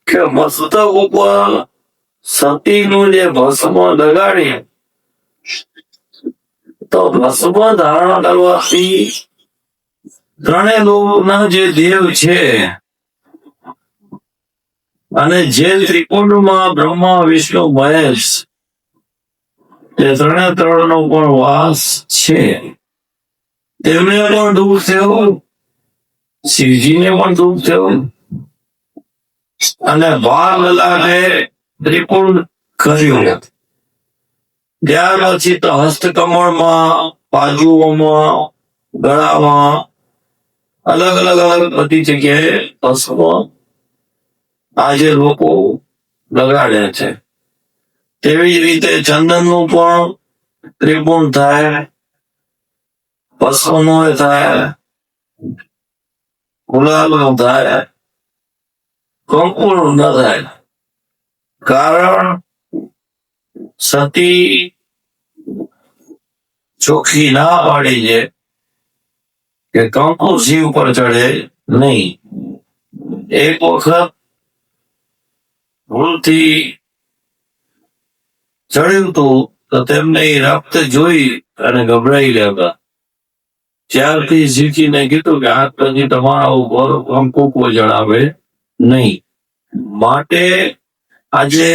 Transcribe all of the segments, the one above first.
કે મસ્તક ઉપર સતીનું જે ભસ્મ લગાડી તો ભસ્મ ધારણ કરવાથી ત્રણેય લોકના જે દેવ છે અને જે ત્રિકુંડમાં બ્રહ્મા વિષ્ણુ મહેશ એ ત્રણનો પણ વાસ છે તેમને પણ દુઃખ થયું, શિવજીને પણ દુઃખ થયું અને બાલલાને ત્રિકુંડ કર્યું. ત્યાર પછી તો હસ્તકમળમાં, બાજુઓમાં, ગળામાં અલગ અલગ બધી જગ્યાએ ભસ્મ આજે લોકો લગાડે છે. તેવી જ રીતે ચંદનનું પણ ત્રિપુંડ થાય, ભસ્મનું થાય, ગુલાબનું થાય, કંકુનું ન થાય. કારણ સતી ચોખ્ખી ના પાડી છે કે કંકુ શિવ પર ચડે નહીં. એક વખત ભૂલથી ચડ્યું હતું તો તેમને એ રક્ત જોઈ અને ગભરાઈ ગયા હતા. ત્યારથી શિવજીને કીધું કે આજ પછી તમારા ઉપર કંકુ કોઈ જણાવે નહીં. માટે આજે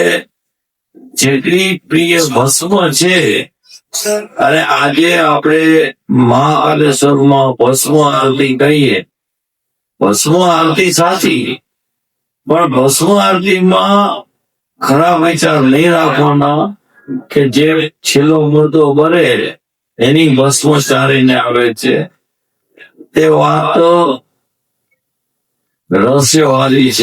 જેટલી પ્રિય ભસ્મ છે અને આજે આપણે મહાકાલેશ્વરમાં ભસ્મ આરતી કહીએ, ભસ્મ આરતી સાચી, પણ ભસ્મ આરતીમાં ખરાબ વિચાર નહીં રાખવાના કે જે છેલ્લો મુર્દો બને એની ભસ્મ ચારીને આવે છે. તે વાત રહસ્યવાદી છે.